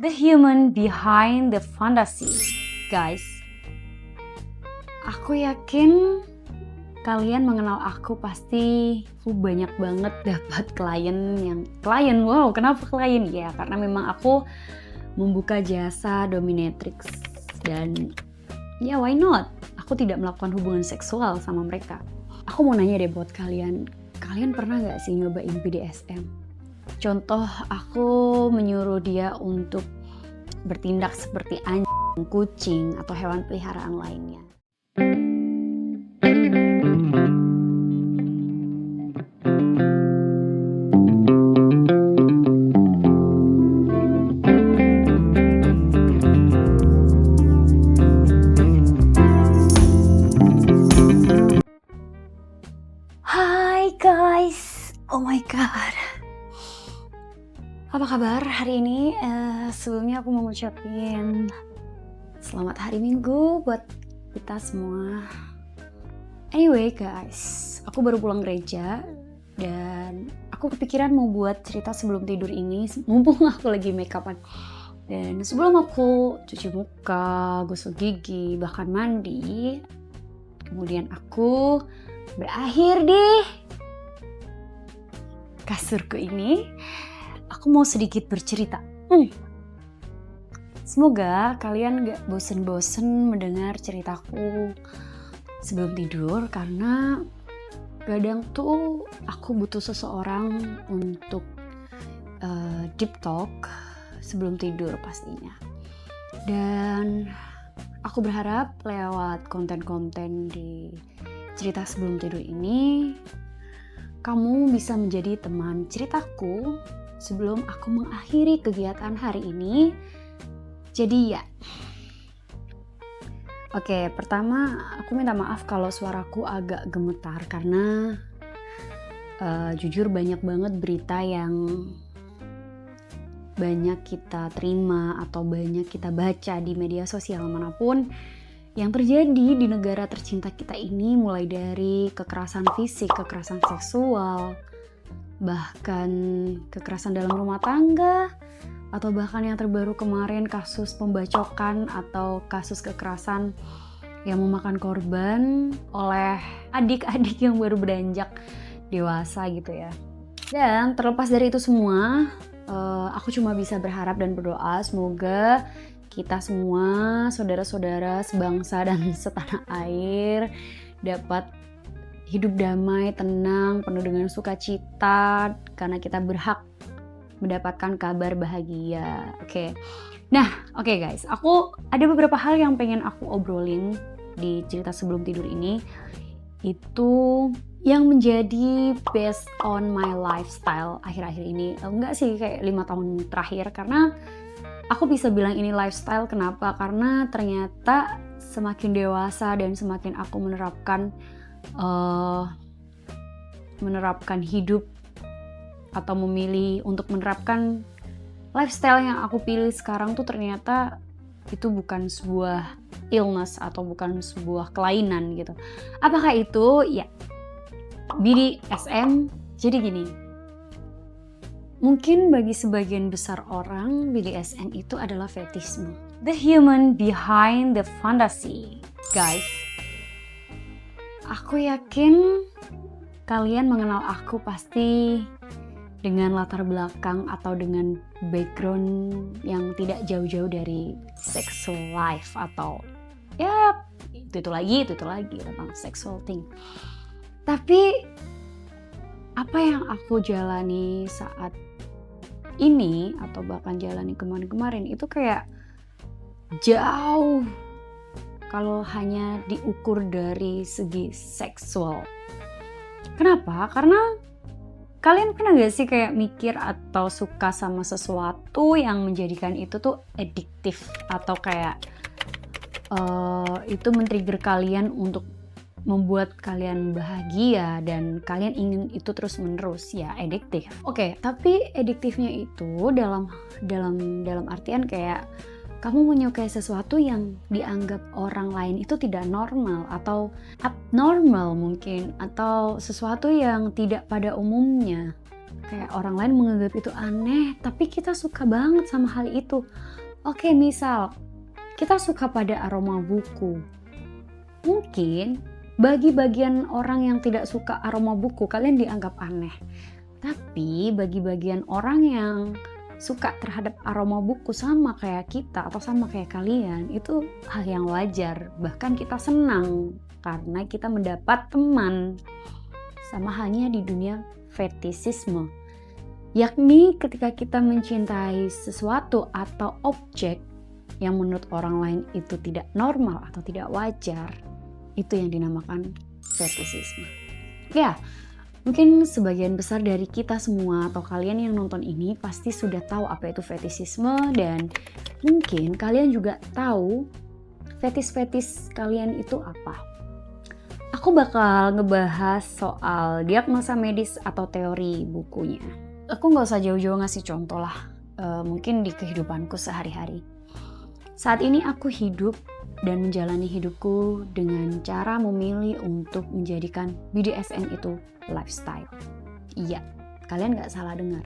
The human behind the fantasy. Guys, aku yakin kalian mengenal aku pasti banyak banget dapat klien. Wow, kenapa klien? Ya, karena memang aku membuka jasa dominatrix dan ya why not? Aku tidak melakukan hubungan seksual sama mereka. Aku mau nanya deh buat kalian pernah gak sih nyobain BDSM? Contoh, aku menyuruh dia untuk bertindak seperti anjing, kucing, atau hewan peliharaan lainnya. Hai guys, oh my god. Apa kabar hari ini? Sebelumnya aku mau ngucapin selamat hari Minggu buat kita semua. Anyway guys, aku baru pulang gereja dan aku kepikiran mau buat cerita sebelum tidur ini, mumpung aku lagi make upan. Dan sebelum aku cuci muka, gosok gigi, bahkan mandi, kemudian aku berakhir di kasurku ini. Aku mau sedikit bercerita. Semoga kalian gak bosen-bosen mendengar ceritaku sebelum tidur, karena kadang tuh aku butuh seseorang untuk deep talk sebelum tidur pastinya. Dan aku berharap lewat konten-konten di cerita sebelum tidur ini, kamu bisa menjadi teman ceritaku sebelum aku mengakhiri kegiatan hari ini. Jadi ya, oke, pertama aku minta maaf kalau suaraku agak gemetar karena jujur banyak banget berita yang banyak kita terima atau banyak kita baca di media sosial manapun yang terjadi di negara tercinta kita ini, mulai dari kekerasan fisik, kekerasan seksual, bahkan kekerasan dalam rumah tangga, atau bahkan yang terbaru kemarin kasus pembacokan atau kasus kekerasan yang memakan korban oleh adik-adik yang baru beranjak dewasa gitu ya. Dan terlepas dari itu semua, aku cuma bisa berharap dan berdoa semoga kita semua, saudara-saudara sebangsa dan setanah air, dapat hidup damai, tenang, penuh dengan sukacita, karena kita berhak mendapatkan kabar bahagia. Oke. Nah, oke guys, aku ada beberapa hal yang pengen aku obrolin di cerita sebelum tidur ini. Itu yang menjadi based on my lifestyle akhir-akhir ini. Enggak sih, kayak 5 tahun terakhir, karena aku bisa bilang ini lifestyle. Kenapa? Karena ternyata semakin dewasa dan semakin aku menerapkan hidup atau memilih untuk menerapkan lifestyle yang aku pilih sekarang tuh, ternyata itu bukan sebuah illness atau bukan sebuah kelainan gitu. Apakah itu? Ya, BDSM. Jadi gini, mungkin bagi sebagian besar orang BDSM itu adalah fetisme. The human behind the fantasy. Guys, aku yakin kalian mengenal aku pasti dengan latar belakang atau dengan background yang tidak jauh-jauh dari sexual life atau ya itu lagi tentang sexual thing. Tapi apa yang aku jalani saat ini atau bahkan jalani kemarin-kemarin itu kayak jauh kalau hanya diukur dari segi seksual. Kenapa? Karena kalian pernah gak sih kayak mikir atau suka sama sesuatu yang menjadikan itu tuh addiktif atau kayak itu men-trigger kalian untuk membuat kalian bahagia dan kalian ingin itu terus menerus, ya addiktif. Oke, tapi addiktifnya itu dalam artian kayak kamu menyukai sesuatu yang dianggap orang lain itu tidak normal atau abnormal mungkin, atau sesuatu yang tidak pada umumnya. Kayak orang lain menganggap itu aneh, tapi kita suka banget sama hal itu. Oke, misal kita suka pada aroma buku. Mungkin bagi bagian orang yang tidak suka aroma buku, kalian dianggap aneh. Tapi bagi bagian orang yang suka terhadap aroma buku sama kayak kita atau sama kayak kalian, itu hal yang wajar. Bahkan kita senang karena kita mendapat teman. Sama halnya di dunia fetisisme. Yakni ketika kita mencintai sesuatu atau objek yang menurut orang lain itu tidak normal atau tidak wajar, itu yang dinamakan fetisisme. Ya, mungkin sebagian besar dari kita semua atau kalian yang nonton ini pasti sudah tahu apa itu fetisisme, dan mungkin kalian juga tahu fetis-fetis kalian itu apa. Aku bakal ngebahas soal diagnosa medis atau teori bukunya. Aku nggak usah jauh-jauh ngasih contoh lah, mungkin di kehidupanku sehari-hari. Saat ini aku hidup dan menjalani hidupku dengan cara memilih untuk menjadikan BDSM itu lifestyle. Iya, kalian gak salah dengar.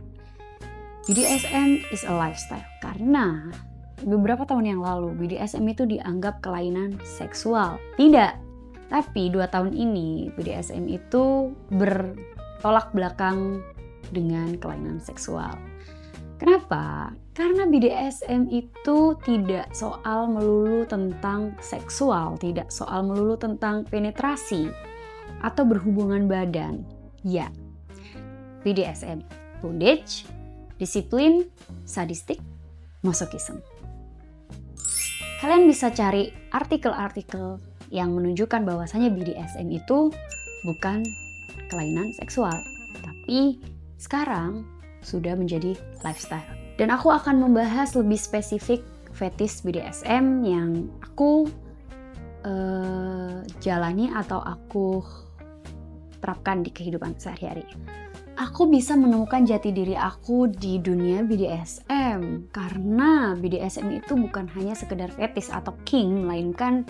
BDSM is a lifestyle karena beberapa tahun yang lalu BDSM itu dianggap kelainan seksual. Tidak, tapi 2 tahun ini BDSM itu bertolak belakang dengan kelainan seksual. Kenapa? Karena BDSM itu tidak soal melulu tentang seksual, tidak soal melulu tentang penetrasi atau berhubungan badan. Ya, BDSM, bondage, disiplin, sadistik, masochism. Kalian bisa cari artikel-artikel yang menunjukkan bahwasanya BDSM itu bukan kelainan seksual, tapi sekarang sudah menjadi lifestyle. Dan aku akan membahas lebih spesifik fetis BDSM yang aku jalani atau aku terapkan di kehidupan sehari-hari. Aku bisa menemukan jati diri aku di dunia BDSM karena BDSM itu bukan hanya sekedar fetis atau kink, melainkan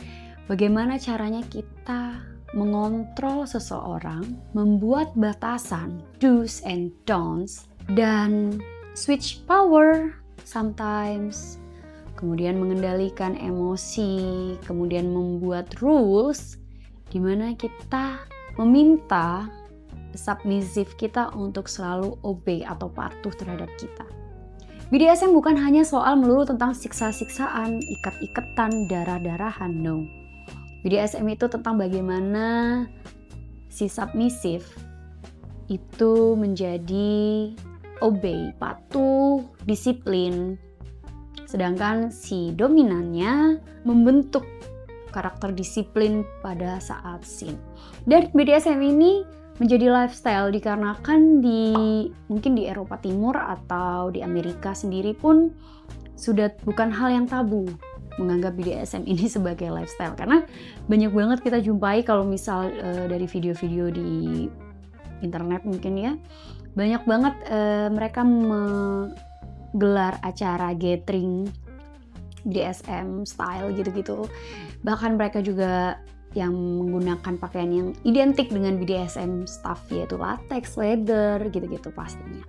bagaimana caranya kita mengontrol seseorang, membuat batasan, do's and don'ts, dan switch power sometimes, kemudian mengendalikan emosi, kemudian membuat rules di mana kita meminta submissive kita untuk selalu obey atau patuh terhadap kita. BDSM bukan hanya soal melulu tentang siksa-siksaan, ikat-ikatan, darah-darahan, no. BDSM itu tentang bagaimana si submissive itu menjadi obey, patuh, disiplin. Sedangkan si dominannya membentuk karakter disiplin pada saat scene. Dan BDSM ini menjadi lifestyle dikarenakan mungkin di Eropa Timur atau di Amerika sendiri pun sudah bukan hal yang tabu menganggap BDSM ini sebagai lifestyle. Karena banyak banget kita jumpai kalau misal dari video-video di internet mungkin ya, banyak banget mereka menggelar acara gathering BDSM style gitu-gitu. Bahkan mereka juga yang menggunakan pakaian yang identik dengan BDSM stuff, yaitu latex, leather, gitu-gitu pastinya.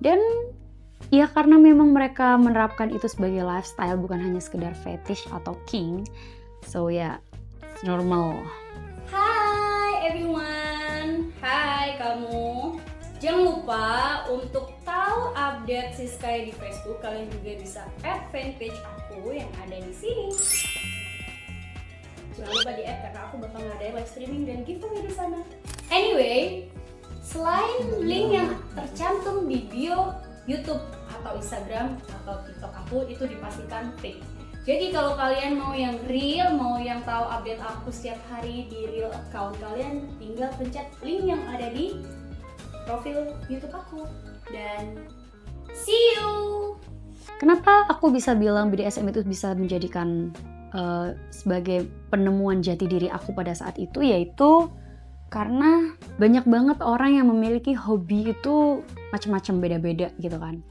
Dan ya karena memang mereka menerapkan itu sebagai lifestyle, bukan hanya sekedar fetish atau kink. So ya, it's normal. Hai everyone, hai kamu. Jangan lupa untuk tahu update Siskaya di Facebook. Kalian juga bisa add fanpage aku yang ada di sini. Jangan lupa di add karena aku bakal ngadain live streaming dan giveaway di sana. Anyway, selain link yang tercantum di bio YouTube atau Instagram atau TikTok aku itu dipastikan fake. Jadi kalau kalian mau yang real, mau yang tahu update aku setiap hari di real account kalian, tinggal pencet link yang ada di profil YouTube aku. Dan see you. Kenapa aku bisa bilang BDSM itu bisa menjadikan sebagai penemuan jati diri aku pada saat itu, yaitu karena banyak banget orang yang memiliki hobi itu macam-macam, beda-beda gitu kan.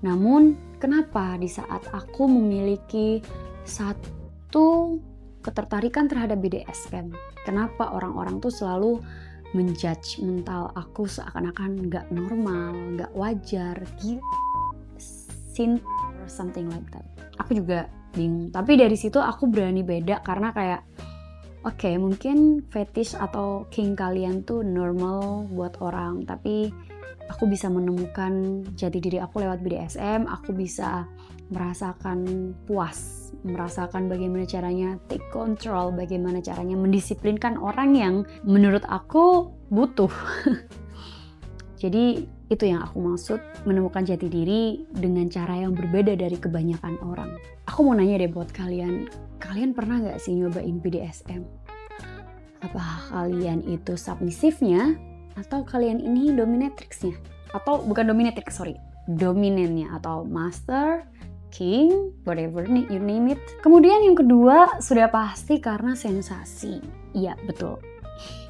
Namun kenapa di saat aku memiliki satu ketertarikan terhadap BDSM, kenapa orang-orang tuh selalu menjudge mental aku seakan-akan nggak normal, nggak wajar, gila, sin or something like that. Aku juga bingung. Tapi dari situ aku berani beda karena kayak oke, mungkin fetish atau kink kalian tuh normal buat orang, tapi aku bisa menemukan jati diri aku lewat BDSM. Aku bisa merasakan puas, merasakan bagaimana caranya take control, bagaimana caranya mendisiplinkan orang yang menurut aku butuh. Jadi itu yang aku maksud, menemukan jati diri dengan cara yang berbeda dari kebanyakan orang. Aku mau nanya deh buat kalian pernah gak sih nyobain BDSM? Apa kalian itu submisifnya? Atau kalian ini dominatrixnya? Atau bukan dominatrix, dominannya, atau master, king, whatever you name it. Kemudian yang kedua sudah pasti karena sensasi. Iya betul,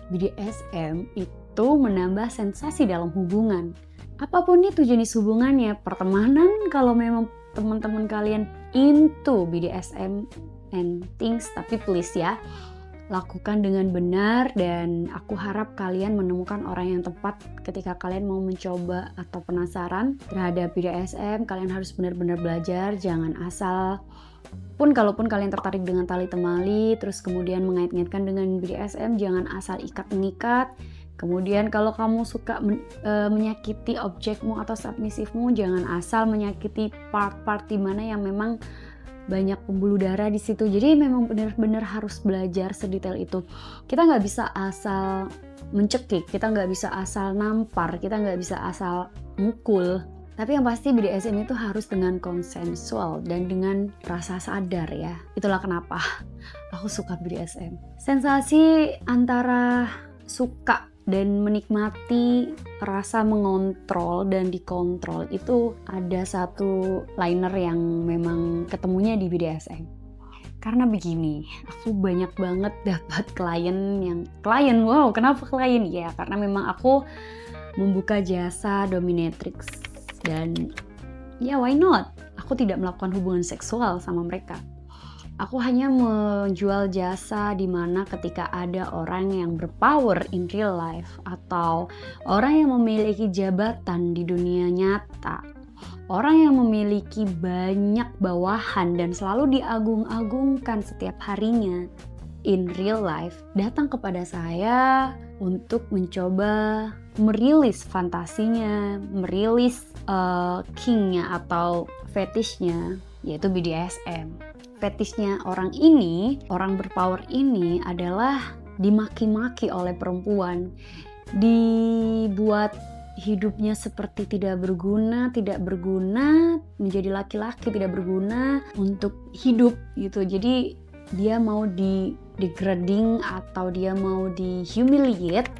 BDSM itu menambah sensasi dalam hubungan. Apapun itu jenis hubungannya, pertemanan, kalau memang teman-teman kalian into BDSM and things, tapi please ya, lakukan dengan benar, dan aku harap kalian menemukan orang yang tepat ketika kalian mau mencoba atau penasaran terhadap BDSM. Kalian harus benar-benar belajar, jangan asal kalaupun kalian tertarik dengan tali temali terus kemudian mengait-ngaitkan dengan BDSM, jangan asal ikat-mengikat. Kemudian kalau kamu suka menyakiti objekmu atau submisifmu, jangan asal menyakiti part-part di mana yang memang banyak pembuluh darah di situ. Jadi memang benar-benar harus belajar sedetail itu. Kita nggak bisa asal mencekik, kita nggak bisa asal nampar, kita nggak bisa asal mukul. Tapi yang pasti BDSM itu harus dengan konsensual dan dengan rasa sadar ya. Itulah kenapa aku suka BDSM. Sensasi antara suka dan menikmati rasa mengontrol dan dikontrol itu ada satu liner yang memang ketemunya di BDSM. Karena begini, aku banyak banget dapat klien, wow kenapa klien? Ya karena memang aku membuka jasa dominatrix dan ya why not? Aku tidak melakukan hubungan seksual sama mereka. Aku hanya menjual jasa di mana ketika ada orang yang berpower in real life atau orang yang memiliki jabatan di dunia nyata, orang yang memiliki banyak bawahan dan selalu diagung-agungkan setiap harinya in real life, datang kepada saya untuk mencoba merilis fantasinya, merilis kingnya atau fetishnya, yaitu BDSM. Fetishnya orang ini, orang berpower ini adalah dimaki-maki oleh perempuan, dibuat hidupnya seperti tidak berguna, menjadi laki-laki tidak berguna untuk hidup gitu. Jadi dia mau degrading atau dia mau humiliate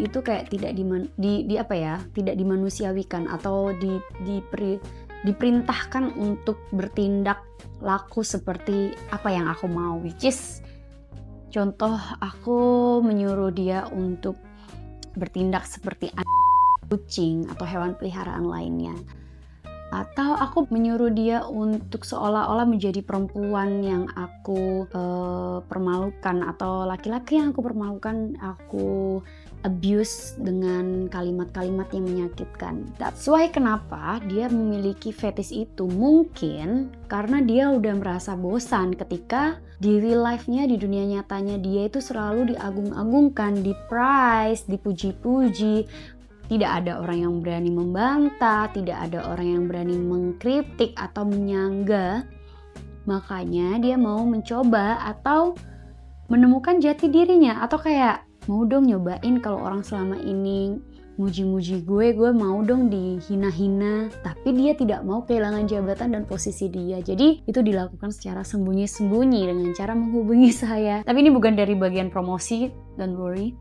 itu kayak tidak tidak dimanusiawikan atau diperintahkan untuk bertindak laku seperti apa yang aku mau, which is contoh aku menyuruh dia untuk bertindak seperti kucing atau hewan peliharaan lainnya, atau aku menyuruh dia untuk seolah-olah menjadi perempuan yang aku permalukan atau laki-laki yang aku permalukan, aku abuse dengan kalimat-kalimat yang menyakitkan. That's why kenapa dia memiliki fetish itu. Mungkin karena dia udah merasa bosan ketika di real life-nya, di dunia nyatanya dia itu selalu diagung-agungkan, di-praise, dipuji-puji. Tidak ada orang yang berani membantah, tidak ada orang yang berani mengkritik atau menyangga. Makanya dia mau mencoba atau menemukan jati dirinya, atau kayak mau dong nyobain kalau orang selama ini muji-muji gue mau dong dihina-hina, tapi dia tidak mau kehilangan jabatan dan posisi dia. Jadi itu dilakukan secara sembunyi-sembunyi dengan cara menghubungi saya. Tapi ini bukan dari bagian promosi, don't worry.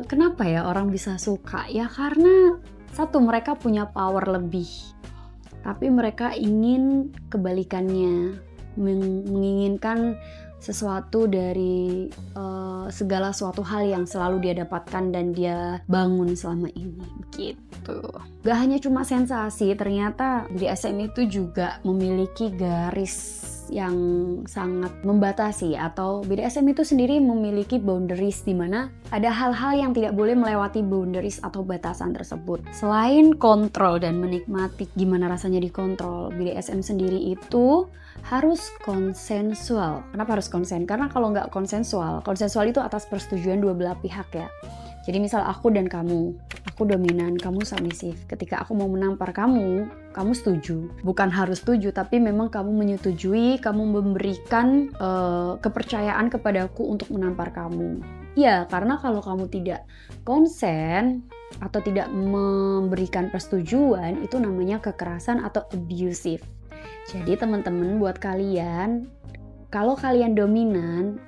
Kenapa ya orang bisa suka? Ya karena satu, mereka punya power lebih, tapi mereka ingin kebalikannya, menginginkan sesuatu dari segala suatu hal yang selalu dia dapatkan dan dia bangun selama ini, begitu. gitu. Gak hanya cuma sensasi, ternyata BDSM itu juga memiliki garis yang sangat membatasi, atau BDSM itu sendiri memiliki boundaries di mana ada hal-hal yang tidak boleh melewati boundaries atau batasan tersebut. Selain kontrol dan menikmati gimana rasanya dikontrol, BDSM sendiri itu harus konsensual. Kenapa harus konsen? Karena kalau nggak konsensual itu atas persetujuan dua belah pihak ya. Jadi misal aku dan kamu, aku dominan, kamu submisif. Ketika aku mau menampar kamu setuju. Bukan harus setuju, tapi memang kamu menyetujui, kamu memberikan kepercayaan kepadaku untuk menampar kamu. Ya, karena kalau kamu tidak konsen atau tidak memberikan persetujuan, itu namanya kekerasan atau abusive. Jadi teman-teman, buat kalian, kalau kalian dominan,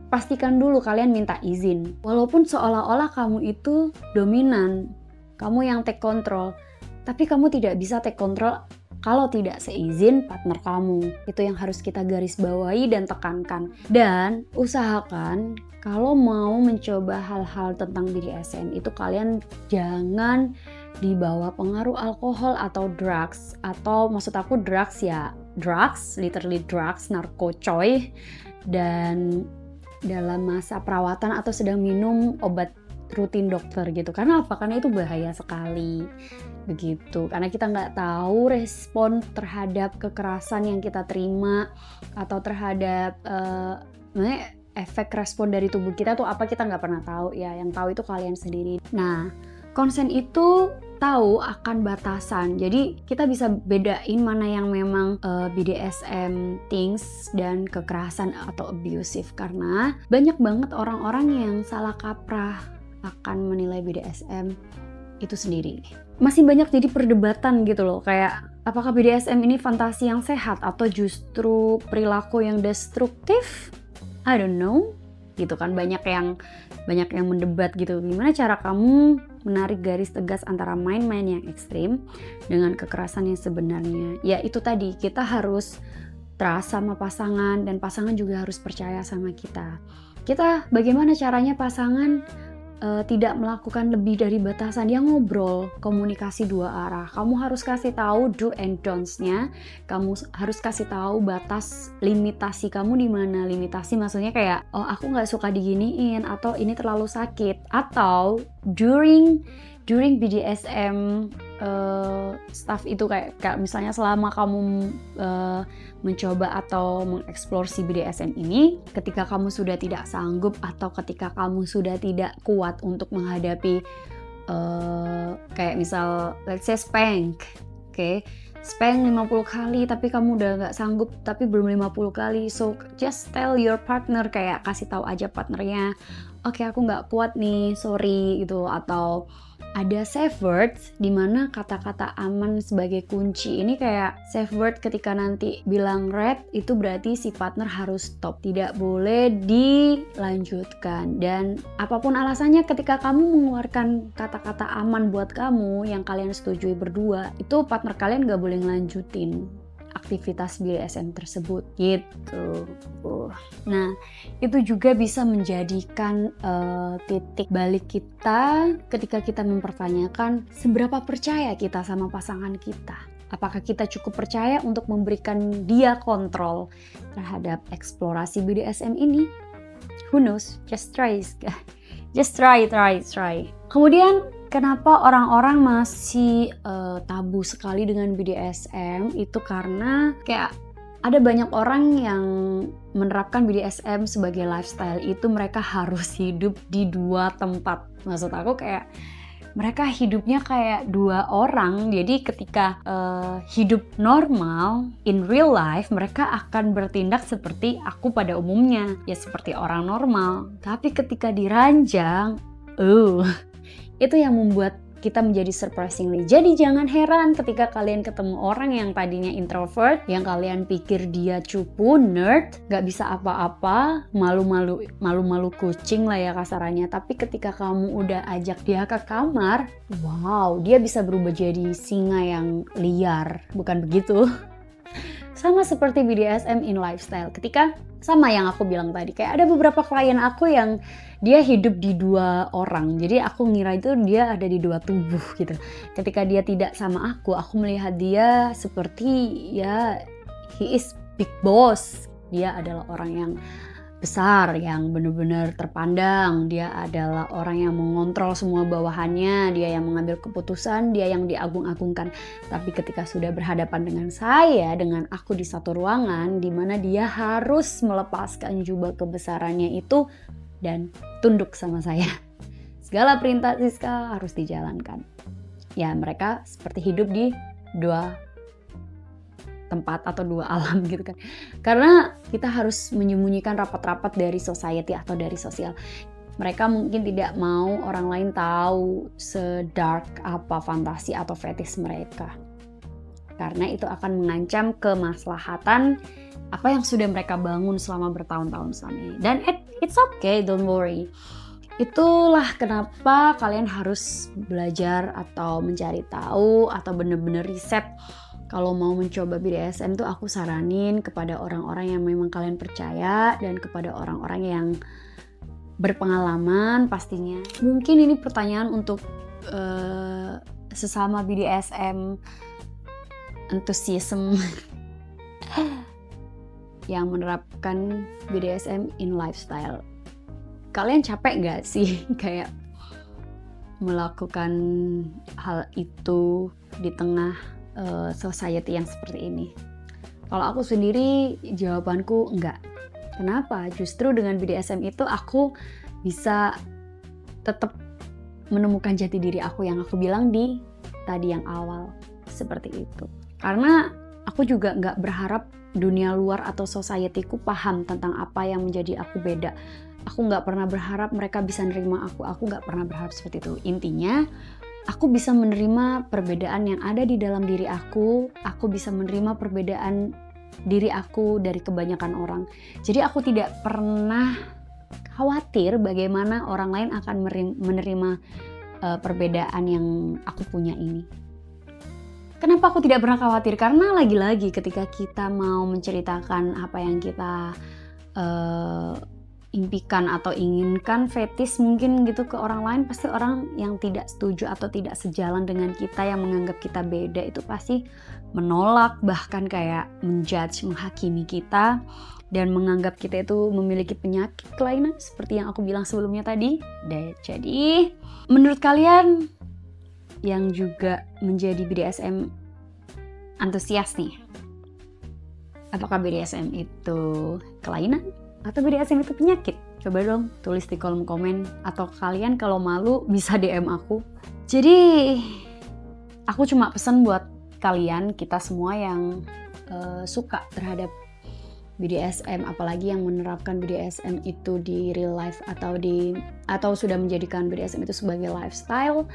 pastikan dulu kalian minta izin. Walaupun seolah-olah kamu itu dominan, kamu yang take control, tapi kamu tidak bisa take control kalau tidak seizin partner kamu. Itu yang harus kita garis bawahi dan tekankan. Dan usahakan kalau mau mencoba hal-hal tentang BDSM itu kalian jangan dibawa pengaruh alkohol atau drugs. Atau maksud aku drugs ya drugs, literally drugs, narkocoy, dan dalam masa perawatan atau sedang minum obat rutin dokter gitu. Karena apa? Karena itu bahaya sekali begitu. Karena kita nggak tahu respon terhadap kekerasan yang kita terima atau terhadap efek respon dari tubuh kita tuh apa, kita nggak pernah tahu ya. Yang tahu itu kalian sendiri. Nah, konsen itu tahu akan batasan. Jadi kita bisa bedain mana yang memang BDSM things dan kekerasan atau abusive. Karena banyak banget orang-orang yang salah kaprah akan menilai BDSM itu sendiri. Masih banyak jadi perdebatan gitu loh, kayak apakah BDSM ini fantasi yang sehat atau justru perilaku yang destruktif? I don't know. Gitu kan, banyak yang mendebat gitu. Gimana cara kamu menarik garis tegas antara main-main yang ekstrim dengan kekerasan yang sebenarnya? Ya itu tadi, kita harus trust sama pasangan dan pasangan juga harus percaya sama kita. Kita bagaimana caranya pasangan tidak melakukan lebih dari batasan, dia ngobrol, komunikasi dua arah. Kamu harus kasih tahu do and don'ts-nya, kamu harus kasih tahu batas limitasi kamu di mana. Limitasi maksudnya kayak, oh aku nggak suka diginiin, atau ini terlalu sakit, atau during BDSM stuff itu kayak misalnya selama kamu mencoba atau mengeksplor si BDSM ini, ketika kamu sudah tidak sanggup atau ketika kamu sudah tidak kuat untuk menghadapi kayak misal let's say spank, okay? Spank 50 kali tapi kamu udah gak sanggup, tapi belum 50 kali, so just tell your partner, kayak kasih tahu aja partnernya, oke, aku gak kuat nih, sorry gitu. Atau ada safe words di mana kata-kata aman sebagai kunci. Ini kayak safe word ketika nanti bilang red, itu berarti si partner harus stop, tidak boleh dilanjutkan. Dan apapun alasannya, ketika kamu mengeluarkan kata-kata aman buat kamu yang kalian setujui berdua, itu partner kalian gak boleh ngelanjutin aktivitas BDSM tersebut gitu. Nah, itu juga bisa menjadikan titik balik kita ketika kita mempertanyakan seberapa percaya kita sama pasangan kita. Apakah kita cukup percaya untuk memberikan dia kontrol terhadap eksplorasi BDSM ini? Who knows? Just try. Just try. Kemudian kenapa orang-orang masih tabu sekali dengan BDSM? Itu karena kayak ada banyak orang yang menerapkan BDSM sebagai lifestyle. Itu mereka harus hidup di dua tempat. Maksud aku kayak mereka hidupnya kayak dua orang. Jadi ketika hidup normal in real life, mereka akan bertindak seperti aku pada umumnya, ya seperti orang normal. Tapi ketika diranjang, itu yang membuat kita menjadi surprisingly. Jadi jangan heran ketika kalian ketemu orang yang tadinya introvert, yang kalian pikir dia cupu, nerd, gak bisa apa-apa, malu-malu kucing lah ya kasarannya. Tapi ketika kamu udah ajak dia ke kamar, wow, dia bisa berubah jadi singa yang liar. Bukan begitu? sama seperti BDSM in lifestyle. Ketika sama yang aku bilang tadi, kayak ada beberapa klien aku yang dia hidup di 2 orang. Jadi aku ngira itu dia ada di 2 tubuh gitu. Ketika dia tidak sama aku melihat dia seperti ya he is big boss. Dia adalah orang yang besar, yang benar-benar terpandang. Dia adalah orang yang mengontrol semua bawahannya, dia yang mengambil keputusan, dia yang diagung-agungkan. Tapi ketika sudah berhadapan dengan saya, dengan aku di satu ruangan, di mana dia harus melepaskan jubah kebesarannya itu dan tunduk sama saya. Segala perintah Siska harus dijalankan. Ya, mereka seperti hidup di 2 tempat atau 2 alam gitu kan. Karena kita harus menyembunyikan rapat-rapat dari society atau dari sosial. Mereka mungkin tidak mau orang lain tahu sedark apa fantasi atau fetish mereka. Karena itu akan mengancam kemaslahatan apa yang sudah mereka bangun selama bertahun-tahun selama ini. Dan it's okay, don't worry. Itulah kenapa kalian harus belajar atau mencari tahu atau benar-benar riset. Kalau mau mencoba BDSM tuh aku saranin kepada orang-orang yang memang kalian percaya dan kepada orang-orang yang berpengalaman pastinya. Mungkin ini pertanyaan untuk sesama BDSM enthusiasm yang menerapkan BDSM in lifestyle. Kalian capek gak sih kayak melakukan hal itu di tengah society yang seperti ini? Kalau aku sendiri jawabanku enggak. Kenapa? Justru dengan BDSM itu aku bisa tetap menemukan jati diri aku yang aku bilang di tadi yang awal seperti itu. Karena aku juga enggak berharap dunia luar atau society-ku paham tentang apa yang menjadi aku beda. Aku nggak pernah berharap mereka bisa nerima aku nggak pernah berharap seperti itu. Intinya, aku bisa menerima perbedaan yang ada di dalam diri aku bisa menerima perbedaan diri aku dari kebanyakan orang. Jadi aku tidak pernah khawatir bagaimana orang lain akan menerima perbedaan yang aku punya ini. Kenapa aku tidak pernah khawatir? Karena lagi-lagi ketika kita mau menceritakan apa yang kita impikan atau inginkan, fetish mungkin gitu ke orang lain, pasti orang yang tidak setuju atau tidak sejalan dengan kita, yang menganggap kita beda, itu pasti menolak, bahkan kayak menjudge, menghakimi kita dan menganggap kita itu memiliki penyakit kelainan seperti yang aku bilang sebelumnya tadi. Jadi menurut kalian yang juga menjadi BDSM antusias nih, apakah BDSM itu kelainan atau BDSM itu penyakit? Coba dong tulis di kolom komen, atau kalian kalau malu bisa DM aku. Jadi aku cuma pesan buat kalian, kita semua yang suka terhadap BDSM, apalagi yang menerapkan BDSM itu di real life atau sudah menjadikan BDSM itu sebagai lifestyle,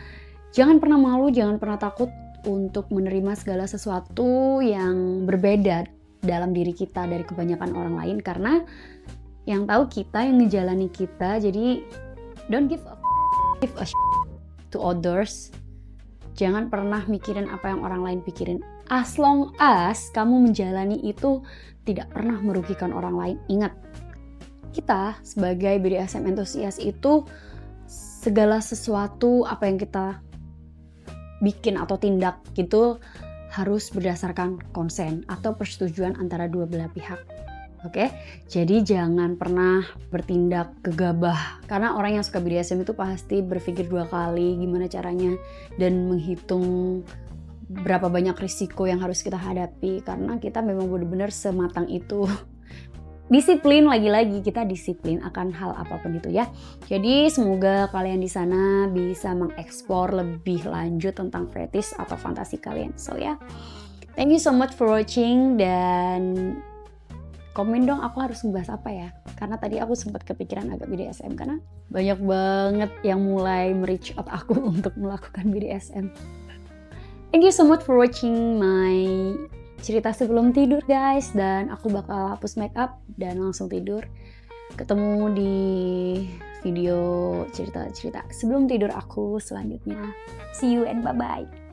jangan pernah malu, jangan pernah takut untuk menerima segala sesuatu yang berbeda dalam diri kita dari kebanyakan orang lain, karena yang tahu kita, yang ngejalani kita. Jadi don't give a to others. Jangan pernah mikirin apa yang orang lain pikirin. As long as kamu menjalani itu tidak pernah merugikan orang lain. Ingat, kita sebagai BDSM enthusiast itu segala sesuatu apa yang kita bikin atau tindak gitu harus berdasarkan konsen atau persetujuan antara dua belah pihak. Oke, jadi jangan pernah bertindak gegabah, karena orang yang suka BDSM itu pasti berpikir 2 kali gimana caranya dan menghitung berapa banyak risiko yang harus kita hadapi, karena kita memang benar-benar sematang itu. Disiplin, lagi-lagi kita disiplin akan hal apapun itu ya. Jadi semoga kalian di sana bisa mengeksplor lebih lanjut tentang fetish atau fantasi kalian. So ya, thank you so much for watching, dan komen dong aku harus ngebahas apa ya, karena tadi aku sempat kepikiran agak BDSM karena banyak banget yang mulai me-reach out aku untuk melakukan BDSM. Thank you so much for watching my cerita sebelum tidur guys, dan aku bakal hapus makeup dan langsung tidur. Ketemu di video cerita-cerita sebelum tidur aku selanjutnya. See you and bye-bye.